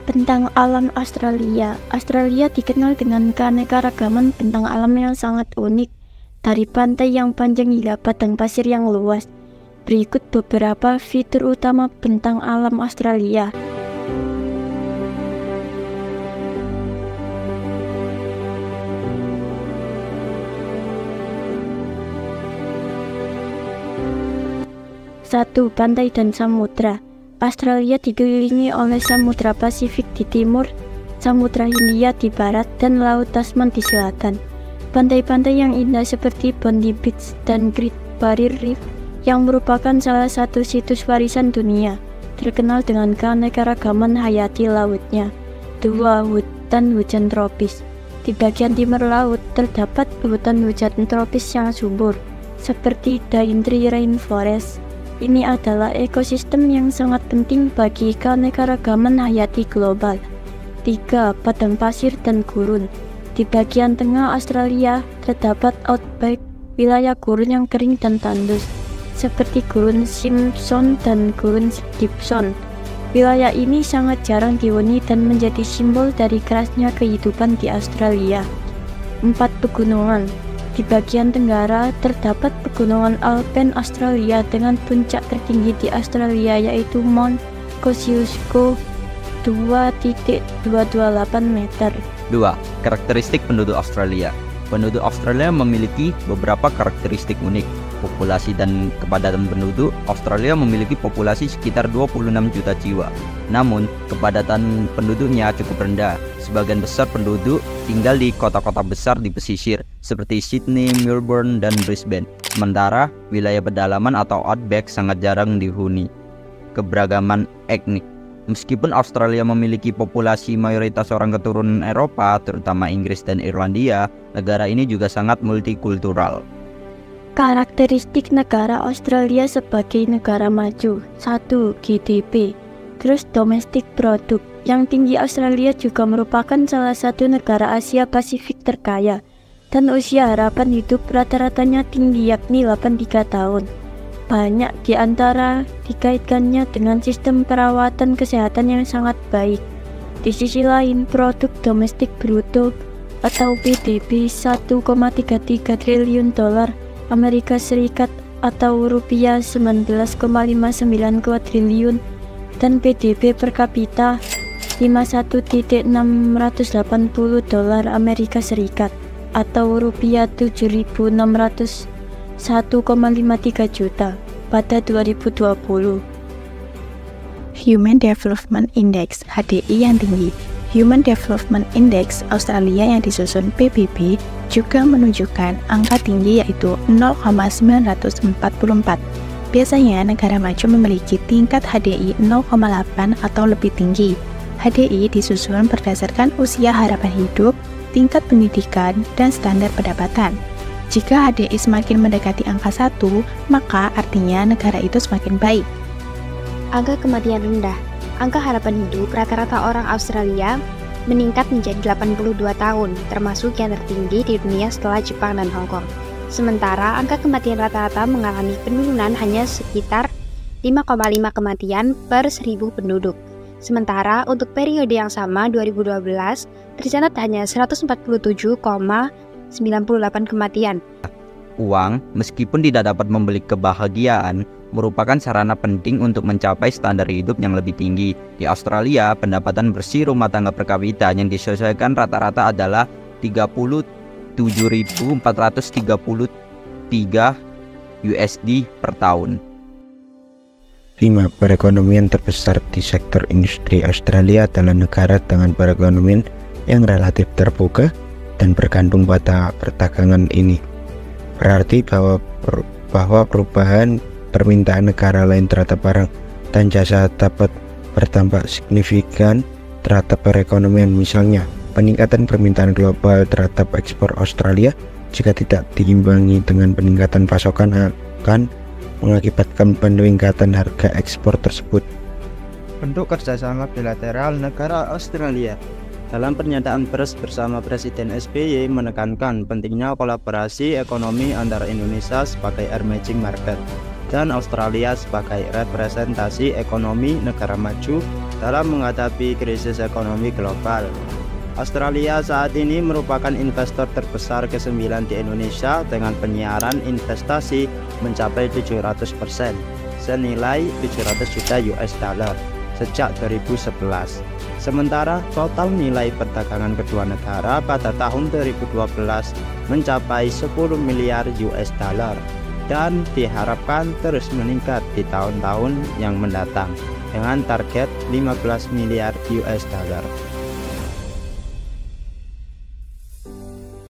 Bentang alam Australia. Australia dikenal dengan keanekaragaman bentang alam yang sangat unik, dari pantai yang panjang hingga padang pasir yang luas. Berikut beberapa fitur utama bentang alam Australia. Satu, pantai dan samudra. Australia dikelilingi oleh Samudra Pasifik di timur, Samudra Hindia di barat, dan Laut Tasman di selatan. Pantai-pantai yang indah seperti Bondi Beach dan Great Barrier Reef yang merupakan salah satu situs warisan dunia, terkenal dengan keanekaragaman hayati lautnya. 2. Hutan hujan tropis. Di bagian timur laut terdapat hutan hujan tropis yang subur, seperti Daintree Rainforest. Ini adalah ekosistem yang sangat penting bagi keanekaragaman hayati global. 3. Padang pasir dan gurun. Di bagian tengah Australia terdapat outback, wilayah gurun yang kering dan tandus, seperti Gurun Simpson dan Gurun Gibson. Wilayah ini sangat jarang dihuni dan menjadi simbol dari kerasnya kehidupan di Australia. 4. Pegunungan. Di bagian tenggara terdapat pegunungan Alpen Australia dengan puncak tertinggi di Australia yaitu Mount Kosciuszko 2.228 meter. 2. Karakteristik penduduk Australia. Penduduk Australia memiliki beberapa karakteristik unik. Populasi dan kepadatan penduduk. Australia memiliki populasi sekitar 26 juta jiwa. Namun, kepadatan penduduknya cukup rendah. Sebagian besar penduduk tinggal di kota-kota besar di pesisir, seperti Sydney, Melbourne, dan Brisbane. Sementara, wilayah pedalaman atau outback sangat jarang dihuni. Keberagaman etnik. Meskipun Australia memiliki populasi mayoritas orang keturunan Eropa, terutama Inggris dan Irlandia, negara ini juga sangat multikultural. Karakteristik negara Australia sebagai negara maju. 1. GDP. Gross Domestic Product. Yang tinggi Australia juga merupakan salah satu negara Asia Pasifik terkaya. dan usia harapan hidup rata-ratanya tinggi yakni 83 tahun. Banyak di antara dikaitkannya dengan sistem perawatan kesehatan yang sangat baik. Di sisi lain, produk domestik bruto atau PDB 1,33 triliun dolar Amerika Serikat atau rupiah 19,59 triliun dan PDB per kapita 51.680 dolar Amerika Serikat atau rupiah 7.601,53 juta pada 2020. Human Development Index (HDI) yang tinggi. Human Development Index Australia yang disusun PBB juga menunjukkan angka tinggi yaitu 0,944. Biasanya negara maju memiliki tingkat HDI 0,8 atau lebih tinggi. HDI disusun berdasarkan usia harapan hidup, tingkat pendidikan, dan standar pendapatan. Jika HDI semakin mendekati angka 1, maka artinya negara itu semakin baik. Angka kematian rendah. Angka harapan hidup rata-rata orang Australia meningkat menjadi 82 tahun, termasuk yang tertinggi di dunia setelah Jepang dan Hong Kong. Sementara angka kematian rata-rata mengalami penurunan hanya sekitar 5,5 kematian per 1000 penduduk. Sementara untuk periode yang sama 2012 tercatat hanya 147,98 kematian. Uang, meskipun tidak dapat membeli kebahagiaan, merupakan sarana penting untuk mencapai standar hidup yang lebih tinggi. Di Australia, pendapatan bersih rumah tangga per kapita yang disesuaikan rata-rata adalah 37.433 USD per tahun. 5. Perekonomian terbesar di sektor industri Australia adalah negara dengan perekonomian yang relatif terbuka dan bergantung pada perdagangan ini. Berarti bahwa perubahan permintaan negara lain terhadap barang dan jasa dapat berdampak signifikan terhadap perekonomian. Misalnya, peningkatan permintaan global terhadap ekspor Australia jika tidak diimbangi dengan peningkatan pasokan akan mengakibatkan peningkatan harga ekspor tersebut. Bentuk kerjasama bilateral negara Australia. Dalam pernyataan pers bersama Presiden SBY menekankan pentingnya kolaborasi ekonomi antara Indonesia sebagai emerging market dan Australia sebagai representasi ekonomi negara maju dalam menghadapi krisis ekonomi global. Australia saat ini merupakan investor terbesar ke-9 di Indonesia dengan penyiaran investasi mencapai 700% senilai 700 juta US dollar sejak 2011. Sementara total nilai perdagangan kedua negara pada tahun 2012 mencapai 10 miliar US dollar dan diharapkan terus meningkat di tahun-tahun yang mendatang dengan target 15 miliar US dollar.